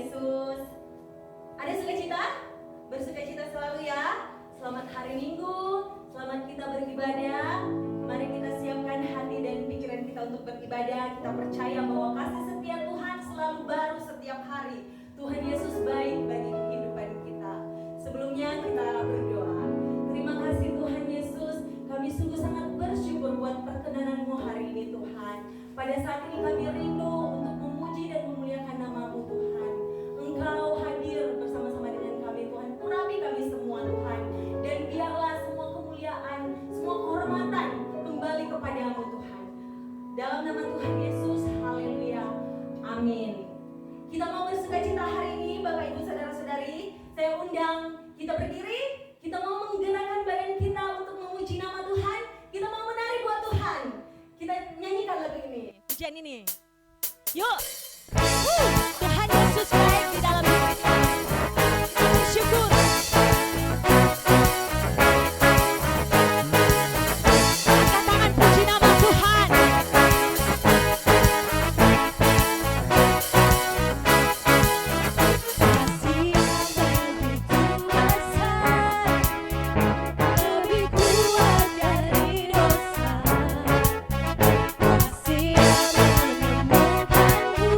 Yesus. Ada sukacita? Bersukacita selalu ya. Selamat hari Minggu, selamat kita beribadah. Mari kita siapkan hati dan pikiran kita untuk beribadah. Kita percaya bahwa kasih setia Tuhan selalu baru setiap hari. Tuhan Yesus baik bagi kehidupan kita. Sebelumnya kita berdoa. Terima kasih Tuhan Yesus, kami sungguh sangat bersyukur buat perkenanan-Mu hari ini Tuhan. Pada saat ini kami rindu untuk memuji dan memuliakan nama-Mu Tuhan. Engkau hadir bersama-sama dengan kami Tuhan. Urapi kami semua Tuhan. Dan biarlah semua kemuliaan, semua kehormatan kembali kepadamu Tuhan. Dalam nama Tuhan Yesus, haleluya, amin. Kita mau bersukacita hari ini Bapak Ibu Saudara-saudari. Saya undang kita berdiri. Kita mau menggerakkan badan kita untuk memuji nama Tuhan. Kita mau menari buat Tuhan. Kita nyanyikan lagu ini. Pujian ini. Yuk. Tuhan Yesus baik di dalam hidup kita. Syukur. Angkat tangan puji nama Tuhan. Kasih yang begitu besar, lebih kuat dari dosa. Kasih yang menemukanku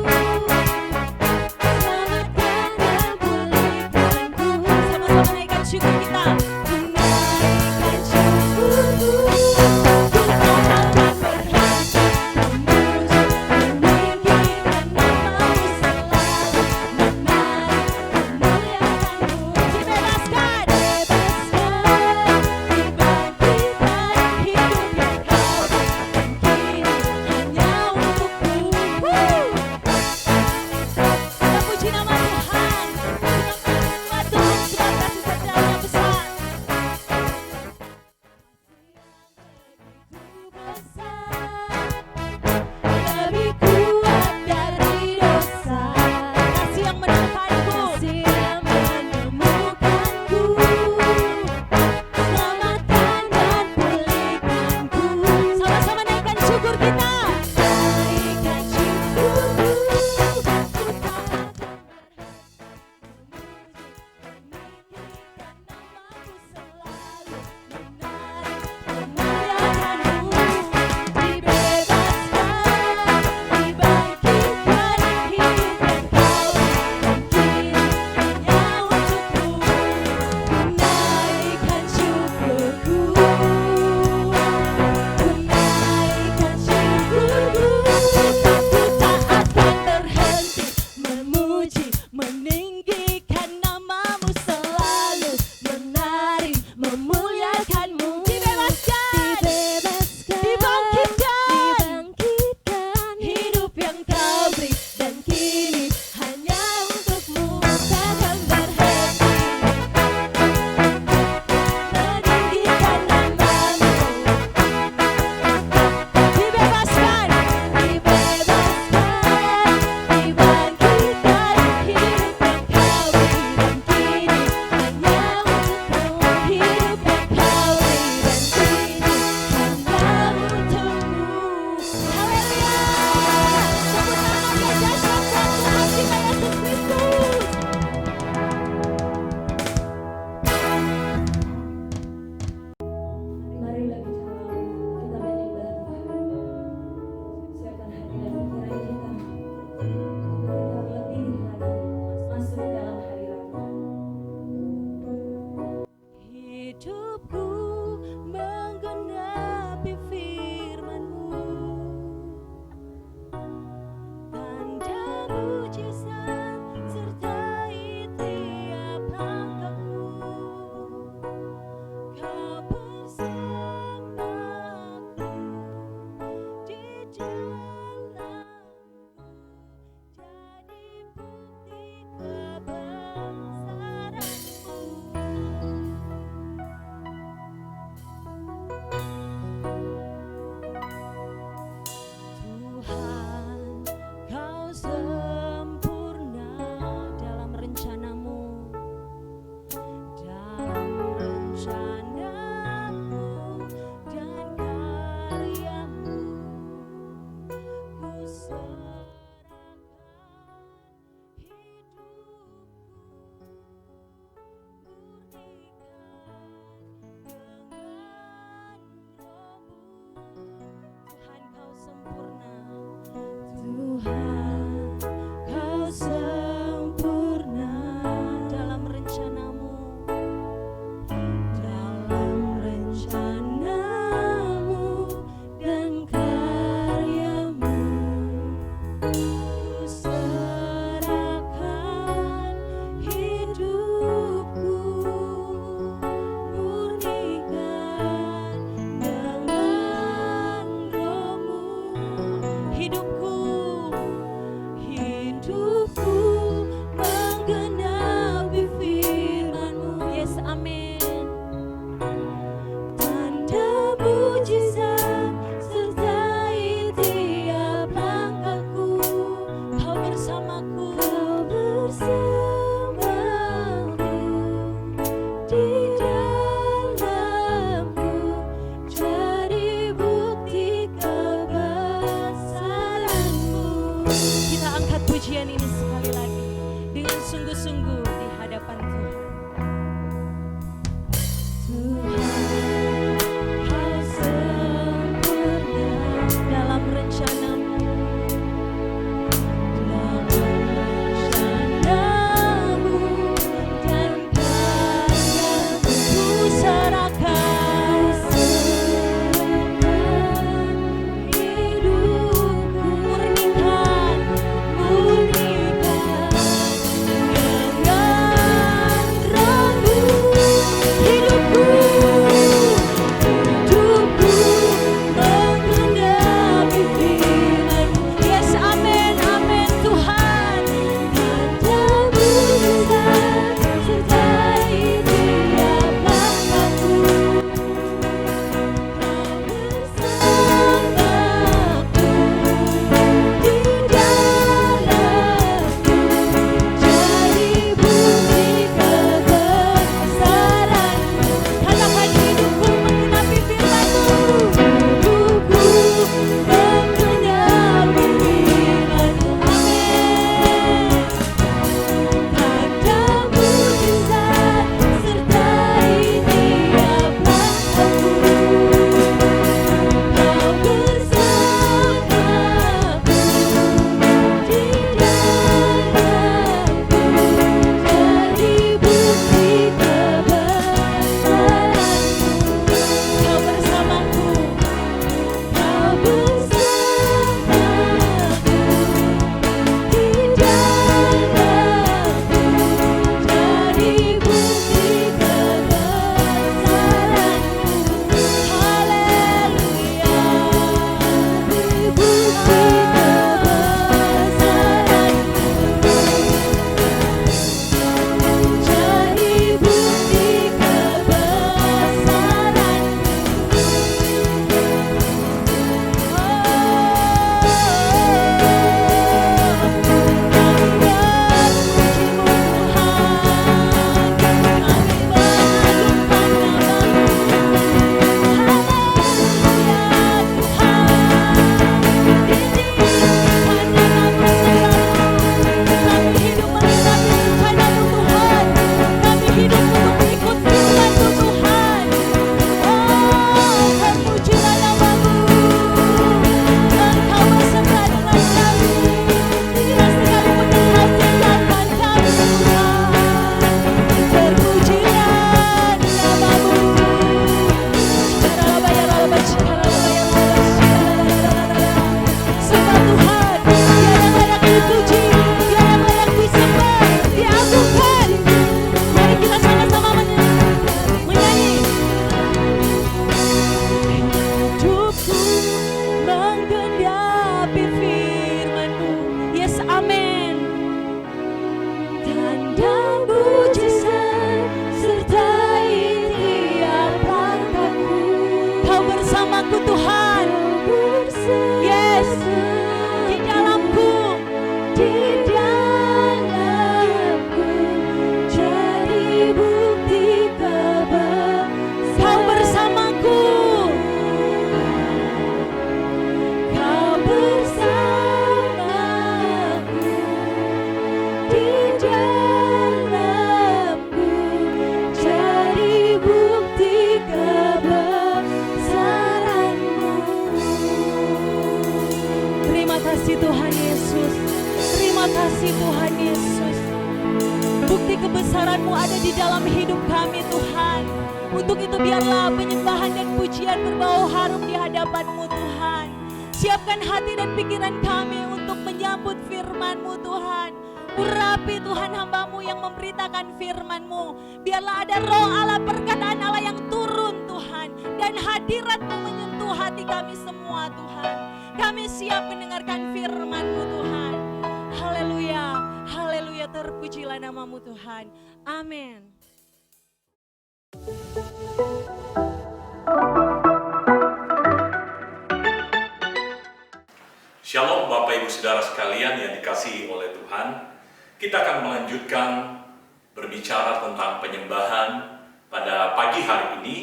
Terima kasih Tuhan Yesus. Terima kasih Tuhan Yesus. Bukti kebesaran-Mu ada di dalam hidup kami Tuhan. Untuk itu biarlah penyembahan dan pujian berbau harum di hadapan-Mu Tuhan. Siapkan hati dan pikiran kami untuk menyambut firman-Mu Tuhan. Urapi Tuhan hamba-Mu yang memberitakan firman-Mu. Biarlah ada roh Allah, perkataan Allah yang turun Tuhan. Dan hadirat-Mu menyentuh hati kami semua Tuhan. Kami siap mendengarkan firman-Mu Tuhan. Haleluya, haleluya, terpujilah nama-Mu Tuhan. Amin. Shalom Bapak Ibu Saudara sekalian yang dikasihi oleh Tuhan. Kita akan melanjutkan berbicara tentang penyembahan pada pagi hari ini.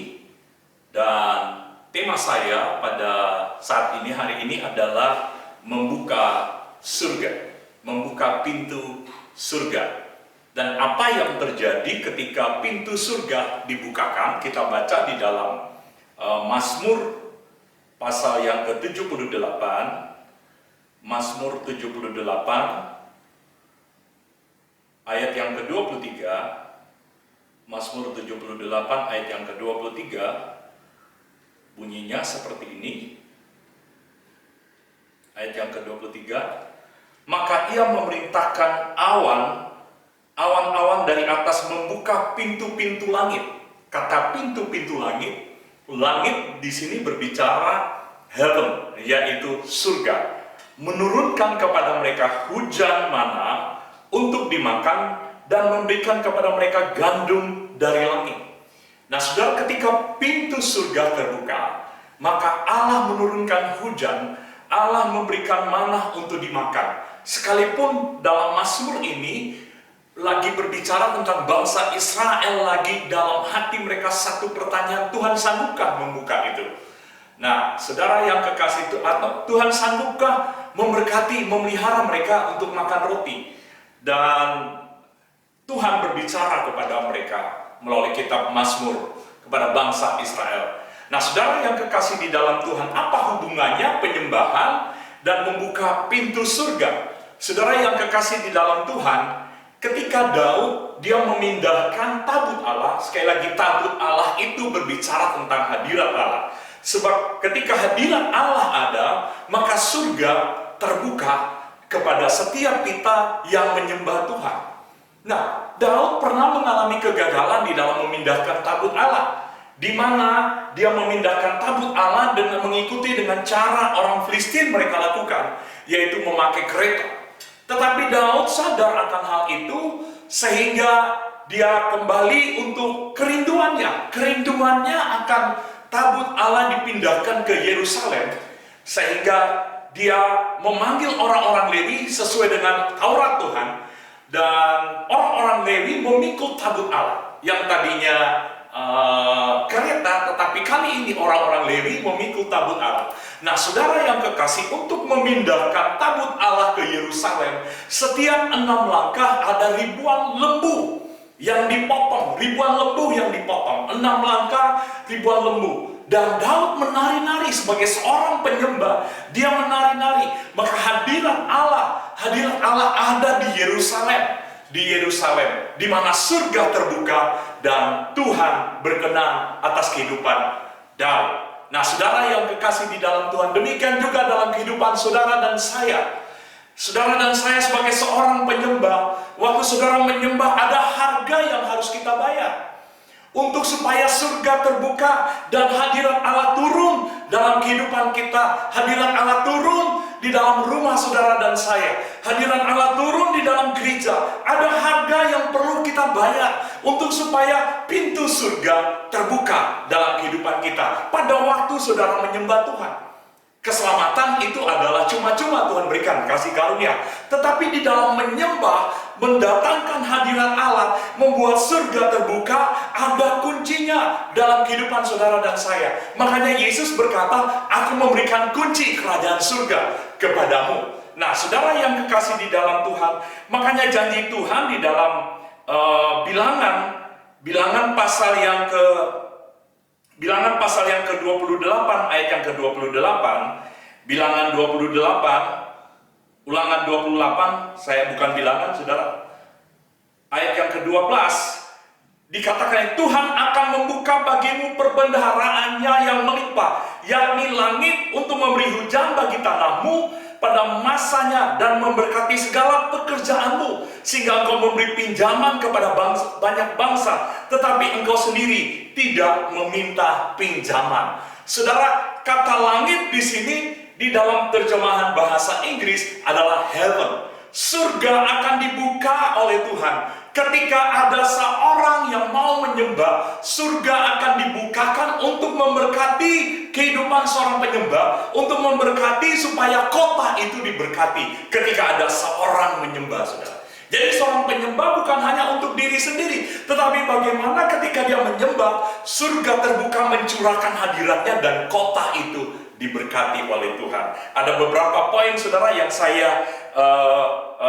Dan tema saya pada saat ini, hari ini adalah membuka surga, membuka pintu surga. Dan apa yang terjadi ketika pintu surga dibukakan, kita baca di dalam Mazmur pasal yang ke-78, Mazmur 78, ayat yang ke-23, Mazmur 78 ayat yang ke-23, bunyinya seperti ini. Ayat yang ke-23, maka ia memerintahkan awan-awan dari atas membuka pintu-pintu langit. Kata pintu-pintu langit, langit di sini berbicara heaven, yaitu surga. Menurunkan kepada mereka hujan mana untuk dimakan dan memberikan kepada mereka gandum dari langit. Nah saudara, ketika pintu surga terbuka, maka Allah menurunkan hujan, Allah memberikan manah untuk dimakan. Sekalipun dalam Mazmur ini lagi berbicara tentang bangsa Israel, lagi dalam hati mereka satu pertanyaan, Tuhan sanggupkah membuka itu? Nah saudara yang kekasih itu, atau Tuhan sanggupkah memberkati, memelihara mereka untuk makan roti? Dan Tuhan berbicara kepada mereka melalui kitab Mazmur kepada bangsa Israel. Nah saudara yang kekasih di dalam Tuhan, apa hubungannya penyembahan dan membuka pintu surga? Saudara yang kekasih di dalam Tuhan, ketika Daud dia memindahkan tabut Allah, sekali lagi tabut Allah itu berbicara tentang hadirat Allah. Sebab ketika hadirat Allah ada, maka surga terbuka kepada setiap kita yang menyembah Tuhan. Nah, Daud pernah mengalami kegagalan di dalam memindahkan tabut Allah, di mana dia memindahkan tabut Allah dengan mengikuti dengan cara orang Filistin mereka lakukan, yaitu memakai kereta. Tetapi Daud sadar akan hal itu, sehingga dia kembali untuk kerinduannya. Kerinduannya akan tabut Allah dipindahkan ke Yerusalem, sehingga dia memanggil orang-orang Lewi sesuai dengan Taurat Tuhan. Dan orang-orang Lewi memikul tabut Allah yang tadinya kereta, tetapi kali ini orang-orang Lewi memikul tabut Allah. Nah saudara yang kekasih, untuk memindahkan tabut Allah ke Yerusalem, setiap 6 langkah ada ribuan lembu yang dipotong, ribuan lembu yang dipotong, 6 langkah ribuan lembu. Dan Daud menari-nari sebagai seorang penyembah, dia menari-nari. Maka hadirat Allah ada di Yerusalem, di mana surga terbuka dan Tuhan berkenan atas kehidupan Daud. Nah saudara yang kekasih di dalam Tuhan, demikian juga dalam kehidupan saudara dan saya. Saudara dan saya sebagai seorang penyembah, waktu saudara menyembah ada harga yang harus kita bayar. Untuk supaya surga terbuka dan hadirat Allah turun dalam kehidupan kita. Hadirat Allah turun di dalam rumah saudara dan saya. Hadirat Allah turun di dalam gereja. Ada harga yang perlu kita bayar untuk supaya pintu surga terbuka dalam kehidupan kita. Pada waktu saudara menyembah Tuhan. Keselamatan itu adalah cuma-cuma Tuhan berikan, kasih karunia. Tetapi di dalam menyembah, mendatangkan hadirat Allah, membuat surga terbuka, ada kuncinya dalam kehidupan saudara dan saya. Makanya Yesus berkata, aku memberikan kunci kerajaan surga kepadamu. Nah saudara yang kekasih di dalam Tuhan, makanya janji Tuhan di dalam bilangan pasal yang ke-28 ayat yang ke-28, bilangan 28 Ulangan 28, saya bukan bilangan saudara. Ayat yang ke-12, dikatakan Tuhan akan membuka bagimu perbendaharaannya yang melimpah, yakni langit untuk memberi hujan bagi tanahmu pada masanya dan memberkati segala pekerjaanmu, sehingga engkau memberi pinjaman kepada banyak bangsa, tetapi engkau sendiri tidak meminta pinjaman. Saudara, kata langit di sini di dalam terjemahan bahasa Inggris adalah heaven. Surga akan dibuka oleh Tuhan. Ketika ada seorang yang mau menyembah, surga akan dibukakan untuk memberkati kehidupan seorang penyembah, untuk memberkati supaya kota itu diberkati ketika ada seorang menyembah, saudara. Jadi seorang penyembah bukan hanya untuk diri sendiri, tetapi bagaimana ketika dia menyembah, surga terbuka mencurahkan hadiratnya dan kota itu diberkati oleh Tuhan. Ada beberapa poin saudara yang saya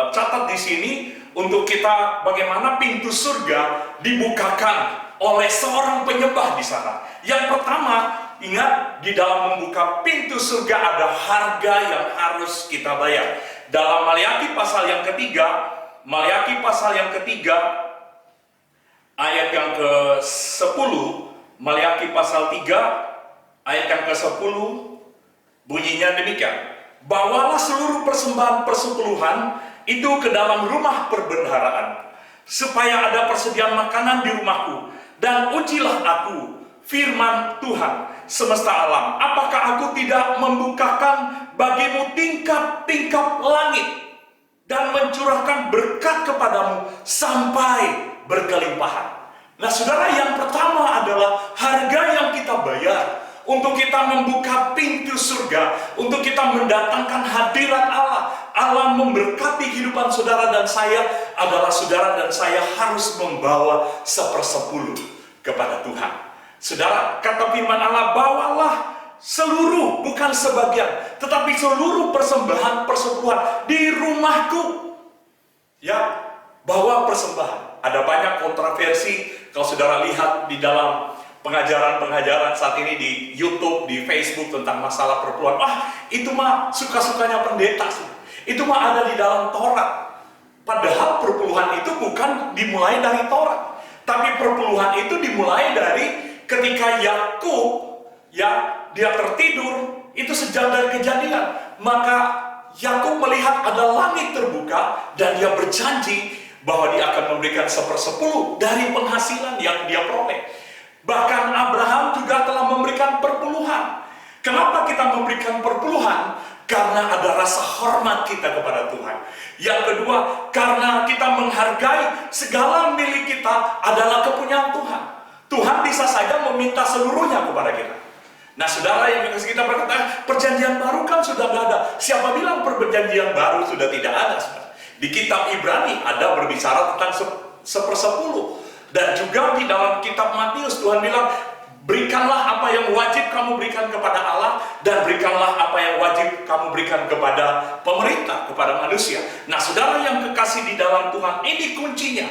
catat di sini untuk kita bagaimana pintu surga dibukakan oleh seorang penyembah di sana. Yang pertama, ingat di dalam membuka pintu surga ada harga yang harus kita bayar. Dalam Maliaki pasal yang ketiga, ayat yang ke-10, Maliaki pasal 3 ayat yang ke-10 bunyinya demikian. Bawalah seluruh persembahan persepuluhan itu ke dalam rumah perbendaharaan, supaya ada persediaan makanan di rumahku, dan ujilah aku, firman Tuhan semesta alam, apakah aku tidak membukakan bagimu tingkap-tingkap langit dan mencurahkan berkat kepadamu sampai berkelimpahan. Nah saudara, yang pertama adalah harga yang kita bayar untuk kita membuka pintu surga, untuk kita mendatangkan hadirat Allah. Allah memberkati kehidupan saudara dan saya adalah saudara dan saya harus membawa 1/10 kepada Tuhan. Saudara, kata firman Allah, bawalah seluruh, bukan sebagian, tetapi seluruh persembahan persepuluhan di rumahku. Ya, bawa persembahan. Ada banyak kontroversi kalau saudara lihat di dalam pengajaran-pengajaran saat ini di YouTube, di Facebook tentang masalah perpuluhan. Itu mah suka-sukanya pendeta. Itu mah ada di dalam Taurat. Padahal perpuluhan itu bukan dimulai dari Taurat, tapi perpuluhan itu dimulai dari ketika Yakub dia tertidur, itu sejak dari Kejadian. Maka Yakub melihat ada langit terbuka dan dia berjanji bahwa dia akan memberikan 1/10 dari penghasilan yang dia peroleh. Bahkan Abraham juga telah memberikan perpuluhan. Kenapa kita memberikan perpuluhan? Karena ada rasa hormat kita kepada Tuhan. Yang kedua, karena kita menghargai segala milik kita adalah kepunyaan Tuhan. Tuhan bisa saja meminta seluruhnya kepada kita. Nah saudara, yang kita berkata, perjanjian baru kan sudah tidak ada. Siapa bilang perjanjian baru sudah tidak ada? Saudara? Di kitab Ibrani ada berbicara tentang 1/10. Dan juga di dalam kitab Matius Tuhan bilang, berikanlah apa yang wajib kamu berikan kepada Allah, dan berikanlah apa yang wajib kamu berikan kepada pemerintah, kepada manusia. Nah saudara yang kekasih di dalam Tuhan, ini kuncinya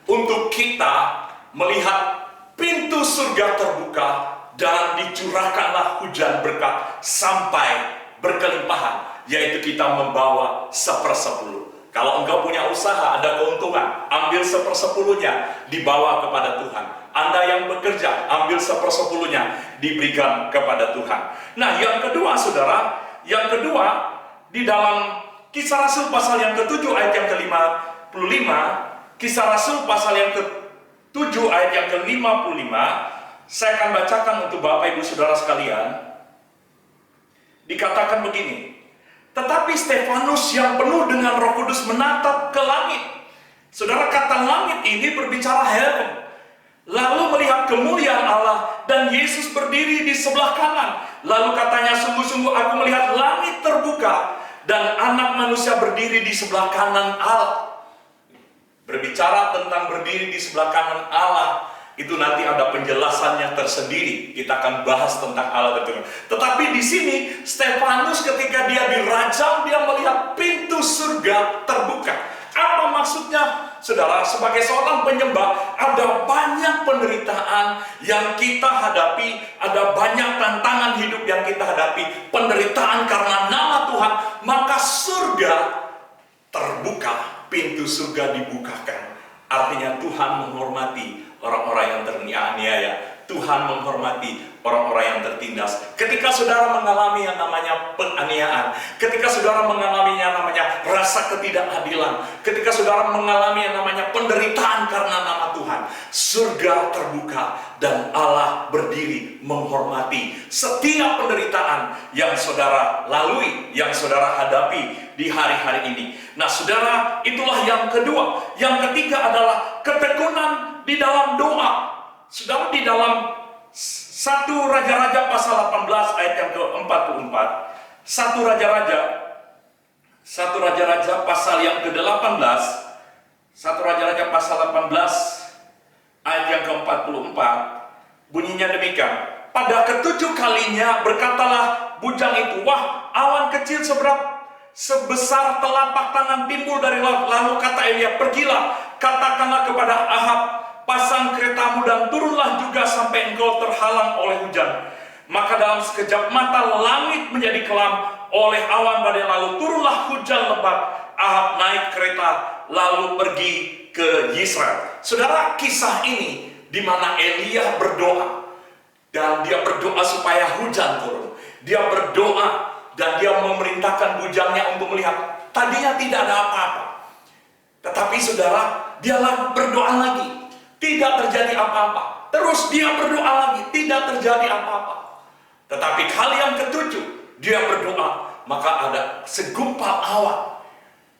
untuk kita melihat pintu surga terbuka dan dicurahkanlah hujan berkat sampai berkelimpahan, yaitu kita membawa 1/10. Kalau engkau punya usaha, ada keuntungan, ambil 1/10-nya, dibawa kepada Tuhan. Anda yang bekerja, ambil 1/10-nya, diberikan kepada Tuhan. Nah, yang kedua, saudara, di dalam Kisah Rasul pasal yang ke-7 ayat yang ke-55, Kisah Rasul pasal yang ke-7 ayat yang ke-55, saya akan bacakan untuk Bapak Ibu Saudara sekalian. Dikatakan begini, tetapi Stefanus yang penuh dengan Roh Kudus menatap ke langit. Saudara, kata langit ini berbicara heaven. Lalu melihat kemuliaan Allah dan Yesus berdiri di sebelah kanan. Lalu katanya, sungguh-sungguh aku melihat langit terbuka dan anak manusia berdiri di sebelah kanan Allah. Berbicara tentang berdiri di sebelah kanan Allah, itu nanti ada penjelasannya tersendiri. Kita akan bahas tentang Allah itu. Tetapi di sini Stefanus ketika dia dirajam, dia melihat pintu surga terbuka. Apa maksudnya? Saudara, sebagai seorang penyembah, ada banyak penderitaan yang kita hadapi, ada banyak tantangan hidup yang kita hadapi, penderitaan karena nama Tuhan. Maka surga pintu surga dibukakan. Artinya Tuhan menghormati orang-orang yang teraniaya. Tuhan menghormati orang-orang yang tertindas. Ketika saudara mengalami yang namanya penganiayaan, ketika saudara mengalami yang namanya rasa ketidakadilan, ketika saudara mengalami yang namanya penderitaan karena nama Tuhan, surga terbuka dan Allah berdiri menghormati setiap penderitaan yang saudara lalui, yang saudara hadapi di hari-hari ini. Nah, saudara, itulah yang kedua. Yang ketiga adalah ketekunan di dalam doa. Saudara, di dalam 1 Raja-Raja pasal 18 ayat yang ke-44, 1 Raja-Raja pasal yang ke-18, 1 Raja-Raja pasal 18 ayat yang ke-44, bunyinya demikian. Pada ketujuh kalinya berkatalah bujang itu, wah, awan kecil sebesar telapak tangan timbul dari laut. Lalu kata Elia, pergilah, katakanlah kepada Ahab, pasang keretamu dan turunlah juga sampai engkau terhalang oleh hujan. Maka dalam sekejap mata langit menjadi kelam oleh awan badai, lalu turunlah hujan lebat. Ahab naik kereta lalu pergi ke Yisrael. Saudara, kisah ini di mana Elia berdoa dan dia berdoa supaya hujan turun. Dia berdoa dan dia memerintahkan bujangnya untuk melihat. Tadinya tidak ada apa-apa, tetapi saudara, dia berdoa lagi. Tidak terjadi apa-apa. Terus dia berdoa lagi, tidak terjadi apa-apa. Tetapi kali yang ketujuh, dia berdoa, maka ada segumpal awan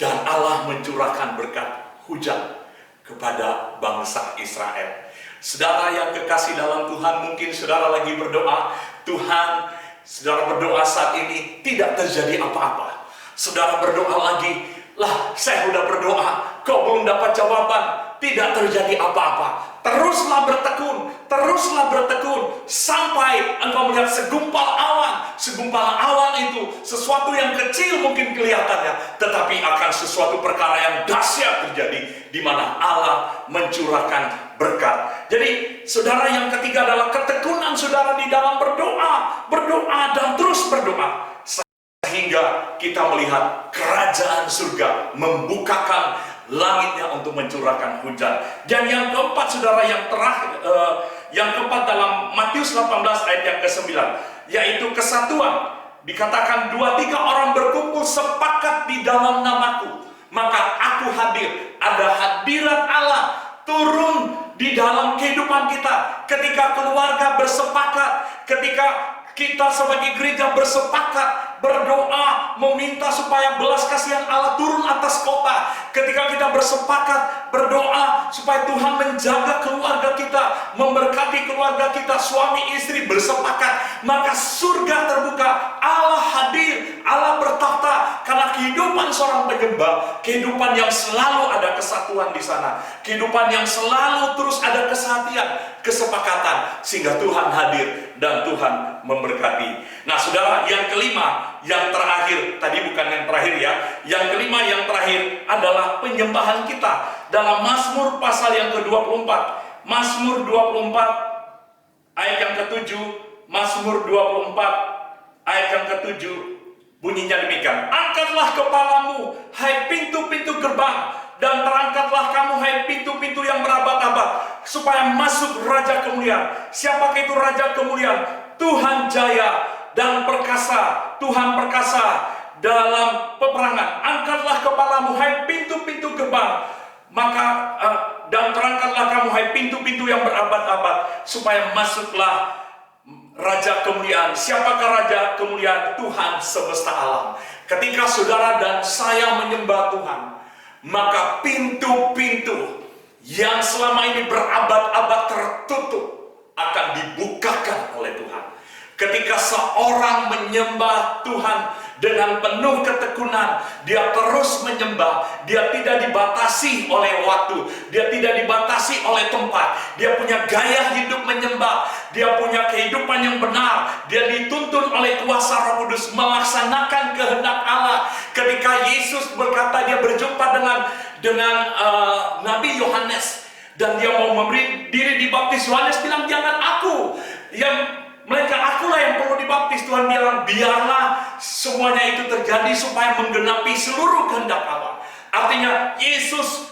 dan Allah mencurahkan berkat hujan kepada bangsa Israel. Saudara yang kekasih dalam Tuhan, mungkin saudara lagi berdoa, Tuhan, saudara berdoa saat ini tidak terjadi apa-apa. Saudara berdoa lagi, lah, saya sudah berdoa, kok belum dapat jawaban? Tidak terjadi apa-apa. Teruslah bertekun sampai engkau melihat segumpal awan. Segumpal awan itu sesuatu yang kecil mungkin kelihatannya, tetapi akan sesuatu perkara yang dahsyat terjadi di mana Allah mencurahkan berkat. Jadi, saudara, yang ketiga adalah ketekunan saudara di dalam berdoa dan terus berdoa, sehingga kita melihat kerajaan surga membukakan langitnya untuk mencurahkan hujan. Dan yang keempat, saudara, yang terakhir, yang keempat dalam Matius 18 ayat yang ke-9, yaitu kesatuan. Dikatakan 2-3 orang berkumpul sepakat di dalam namaku, maka aku hadir. Ada hadirat Allah turun di dalam kehidupan kita. Ketika keluarga bersepakat, ketika kita sebagai gereja bersepakat berdoa meminta supaya belas kasihan Allah turun atas kota. Ketika kita bersepakat berdoa supaya Tuhan menjaga keluarga kita, memberkati keluarga kita, suami istri bersepakat, maka surga terbuka, Allah hadir, Allah bertakhta. Karena kehidupan seorang penyembah, kehidupan yang selalu ada kesatuan di sana, kehidupan yang selalu terus ada kesehatan, kesepakatan, sehingga Tuhan hadir dan Tuhan memberkati. Nah, saudara, yang kelima, yang terakhir, tadi bukan yang terakhir ya, yang kelima, yang terakhir adalah penyembahan kita. Dalam Mazmur pasal yang ke-24, Mazmur 24 ayat yang ke-7, Mazmur 24 ayat yang ke-7, bunyinya demikian. Angkatlah kepalamu, hai pintu-pintu gerbang, dan terangkatlah kamu, hai pintu-pintu yang berabad-abad, supaya masuk Raja kemuliaan. Siapakah itu Raja kemuliaan? Tuhan jaya dan perkasa, Tuhan perkasa dalam peperangan. Angkatlah kepalamu, hai pintu-pintu gerbang, maka dan terangkatlah kamu, hai pintu-pintu yang berabad-abad, supaya masuklah Raja kemuliaan. Siapakah Raja kemuliaan? Tuhan semesta alam. Ketika saudara dan saya menyembah Tuhan, maka pintu-pintu yang selama ini berabad-abad tertutup akan dibukakan oleh Tuhan. Ketika seorang menyembah Tuhan dengan penuh ketekunan, dia terus menyembah, dia tidak dibatasi oleh waktu, dia tidak dibatasi oleh tempat, dia punya gaya hidup menyembah, dia punya kehidupan yang benar, dia dituntun oleh kuasa Roh Kudus melaksanakan kehendak Allah. Ketika Yesus berkata, dia berjumpa dengan Nabi Yohanes, dan dia mau memberi diri dibaptis. Yohanes bilang, jangan aku, melainkan akulah yang perlu dibaptis. Tuhan bilang, biarlah semuanya itu terjadi supaya menggenapi seluruh kehendak Allah. Artinya Yesus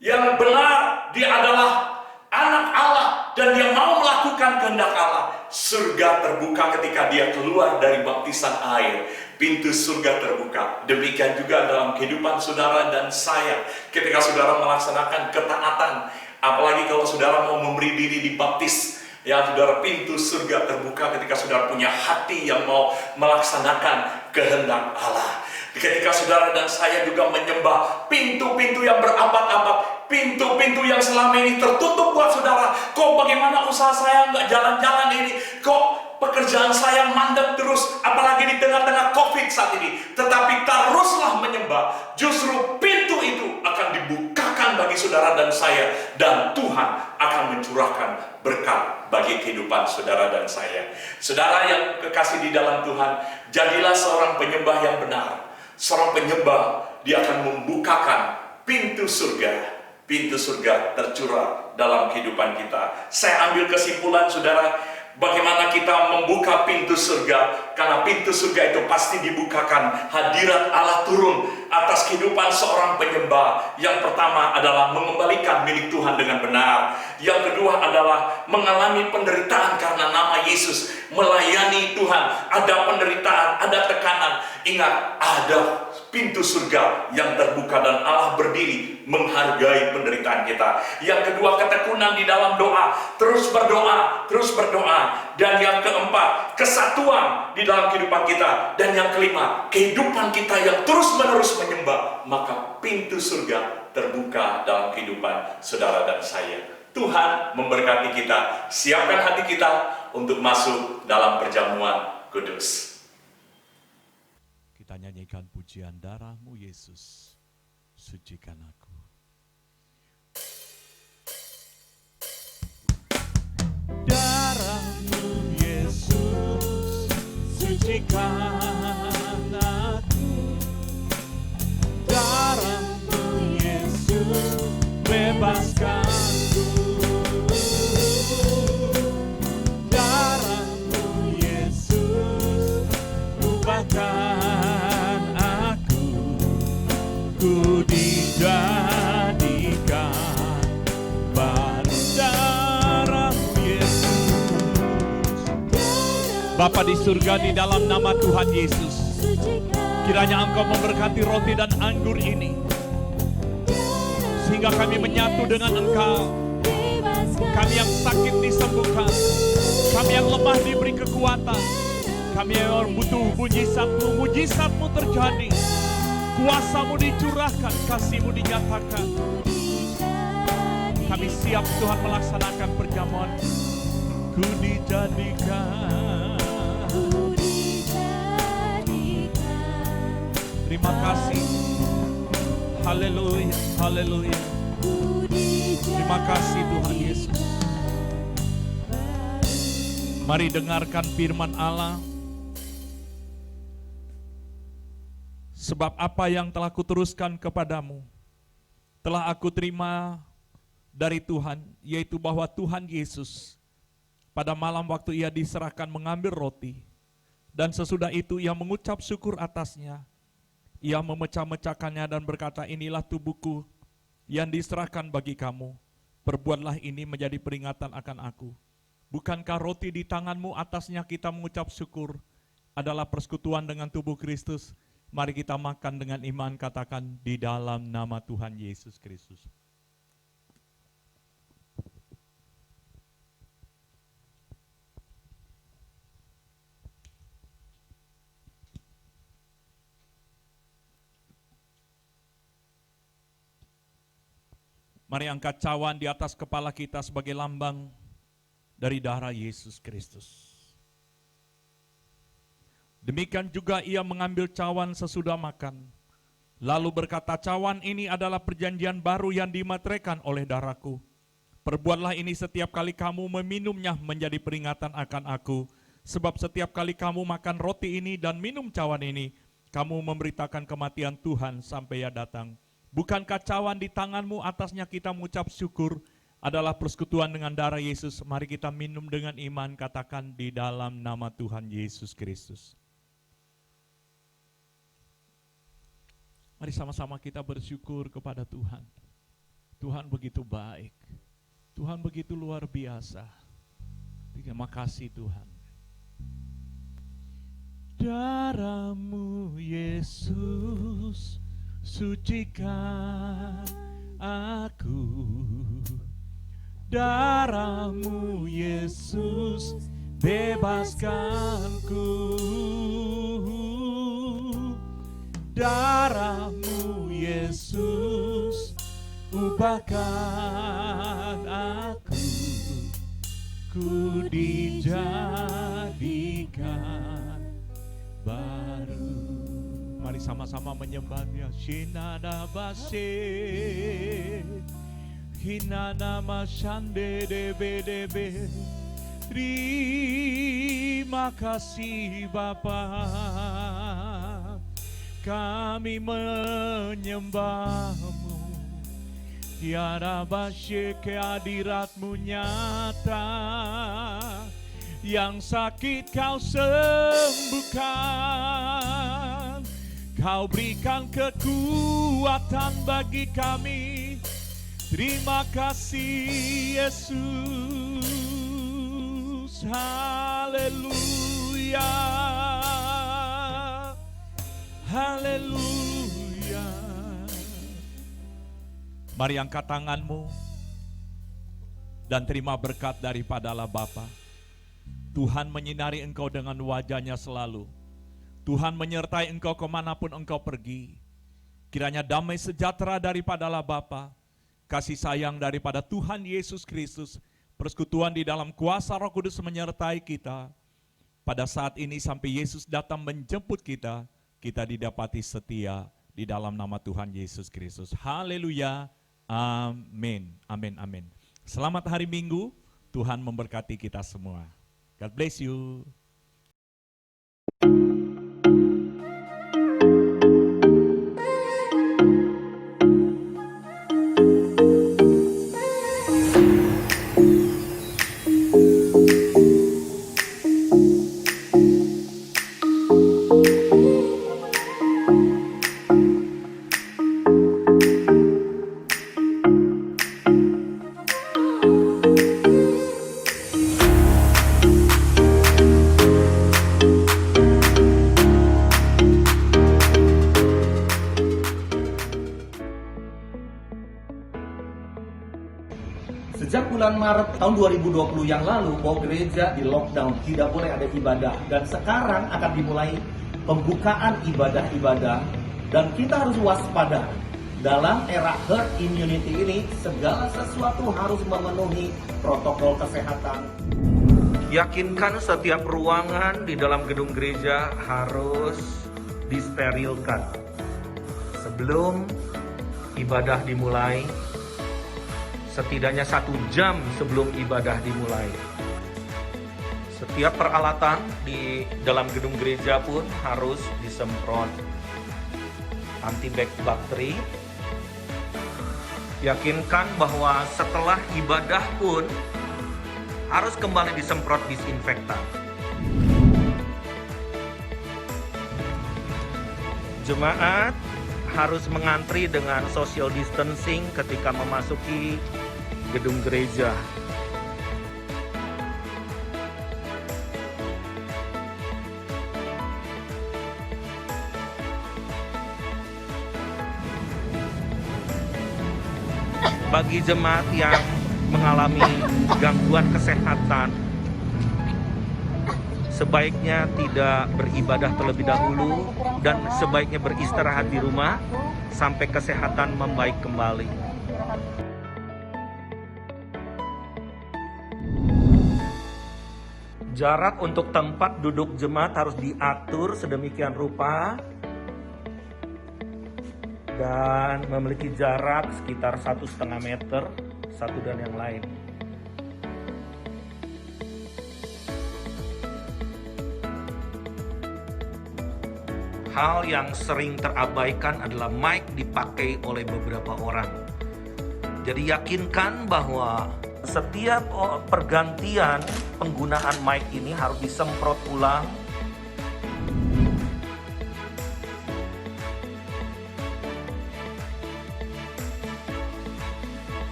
yang benar, dia adalah anak Allah dan dia mau melakukan kehendak Allah. Surga terbuka ketika dia keluar dari baptisan air. Pintu surga terbuka. Demikian juga dalam kehidupan saudara dan saya. Ketika saudara melaksanakan ketaatan, apalagi kalau saudara mau memberi diri dibaptis, ya saudara, pintu surga terbuka ketika saudara punya hati yang mau melaksanakan kehendak Allah. Ketika saudara dan saya juga menyembah pintu-pintu yang berabad-abad, pintu-pintu yang selama ini tertutup buat saudara. Kok bagaimana usaha saya nggak jalan-jalan ini? Kok pekerjaan saya mandek terus, apalagi di tengah-tengah COVID saat ini. Tetapi teruslah menyembah. Justru pintu itu akan dibukakan bagi saudara dan saya. Dan Tuhan akan mencurahkan berkat bagi kehidupan saudara dan saya. Saudara yang kekasih di dalam Tuhan, jadilah seorang penyembah yang benar. Seorang penyembah, dia akan membukakan pintu surga. Pintu surga tercurah dalam kehidupan kita. Saya ambil kesimpulan saudara, bagaimana kita membuka pintu surga. Karena pintu surga itu pasti dibukakan. Hadirat Allah turun atas kehidupan seorang penyembah. Yang pertama adalah mengembalikan milik Tuhan dengan benar. Yang kedua adalah mengalami penderitaan karena nama Yesus. Melayani Tuhan, ada penderitaan, ada tekanan. Ingat, ada pintu surga yang terbuka dan Allah berdiri menghargai penderitaan kita. Yang kedua, ketekunan di dalam doa. Terus berdoa, terus berdoa. Dan yang keempat, kesatuan di dalam kehidupan kita. Dan yang kelima, kehidupan kita yang terus-menerus menyembah. Maka pintu surga terbuka dalam kehidupan saudara dan saya. Tuhan memberkati kita. Siapkan hati kita untuk masuk dalam perjamuan kudus. Kita nyanyikan pujian darah-Mu Yesus, sucikan aku. Darah-Mu Yesus, sucikan aku. Darah-Mu Yesus, bebaskanku. Darah-Mu Yesus, ubahkan aku. Ku dijadikan baru darah Yesus. Bapa di surga, di dalam nama Tuhan Yesus, kiranya Engkau memberkati roti dan anggur ini, sehingga kami menyatu dengan Engkau. Kami yang sakit disembuhkan, kami yang lemah diberi kekuatan, kami yang butuh mujizat-Mu, mujizat-Mu terjadi. Kuasa-Mu dicurahkan, kasih-Mu dinyatakan. Kami siap Tuhan melaksanakan perjamuan. Ku dijadikan. Terima kasih. Haleluya, haleluya. Terima kasih Tuhan Yesus. Mari dengarkan firman Allah. Sebab apa yang telah kuteruskan kepadamu, telah aku terima dari Tuhan, yaitu bahwa Tuhan Yesus, pada malam waktu Ia diserahkan mengambil roti, dan sesudah itu Ia mengucap syukur atasnya, Ia memecah-mecahkannya dan berkata, inilah tubuhku yang diserahkan bagi kamu, perbuatlah ini menjadi peringatan akan aku. Bukankah roti di tanganmu atasnya kita mengucap syukur adalah persekutuan dengan tubuh Kristus? Mari kita makan dengan iman, katakan di dalam nama Tuhan Yesus Kristus. Mari angkat cawan di atas kepala kita sebagai lambang dari darah Yesus Kristus. Demikian juga Ia mengambil cawan sesudah makan, lalu berkata, cawan ini adalah perjanjian baru yang dimateraikan oleh darahku. Perbuatlah ini setiap kali kamu meminumnya menjadi peringatan akan aku. Sebab setiap kali kamu makan roti ini dan minum cawan ini, kamu memberitakan kematian Tuhan sampai Ia datang. Bukankah cawan di tanganmu atasnya kita mengucap syukur adalah persekutuan dengan darah Yesus? Mari kita minum dengan iman, katakan di dalam nama Tuhan Yesus Kristus. Mari sama-sama kita bersyukur kepada Tuhan. Tuhan begitu baik. Tuhan begitu luar biasa. Terima kasih Tuhan. Darah-Mu Yesus sucikan aku. Darah-Mu Yesus bebaskanku. Darah-Mu Yesus ubahkan aku. Ku dijadikan baru. Mari sama-sama menyembahnya. Shinada base, hinana mashande debe debe. Terima kasih Bapa, kami menyembah-Mu. Tiada base, kehadirat-Mu nyata. Yang sakit Kau sembuhkan, Kau berikan kekuatan bagi kami. Terima kasih Yesus. Haleluya, haleluya. Mari angkat tanganmu dan terima berkat daripada Allah Bapa. Tuhan menyinari engkau dengan wajah-Nya selalu. Tuhan menyertai engkau kemanapun engkau pergi. Kiranya damai sejahtera daripada Allah Bapa, kasih sayang daripada Tuhan Yesus Kristus, persekutuan di dalam kuasa Roh Kudus menyertai kita. Pada saat ini sampai Yesus datang menjemput kita, kita didapati setia di dalam nama Tuhan Yesus Kristus. Haleluya, amin, amin, amin. Selamat hari Minggu, Tuhan memberkati kita semua. God bless you. Sejak bulan Maret tahun 2020 yang lalu, bahwa gereja di lockdown, tidak boleh ada ibadah. Dan sekarang akan dimulai pembukaan ibadah-ibadah. Dan kita harus waspada. Dalam era herd immunity ini, segala sesuatu harus memenuhi protokol kesehatan. Yakinkan setiap ruangan di dalam gedung gereja harus disterilkan. Sebelum ibadah dimulai, setidaknya 1 jam sebelum ibadah dimulai. Setiap peralatan di dalam gedung gereja pun harus disemprot antibakteri. Yakinkan bahwa setelah ibadah pun harus kembali disemprot disinfektan. Jemaat harus mengantri dengan social distancing ketika memasuki gedung gereja. Bagi jemaat yang mengalami gangguan kesehatan, sebaiknya tidak beribadah terlebih dahulu dan sebaiknya beristirahat di rumah sampai kesehatan membaik kembali. Jarak untuk tempat duduk jemaat harus diatur sedemikian rupa dan memiliki jarak sekitar 1,5 meter satu dan yang lain. Hal yang sering terabaikan adalah mic dipakai oleh beberapa orang. Jadi yakinkan bahwa setiap pergantian penggunaan mic ini harus disemprot ulang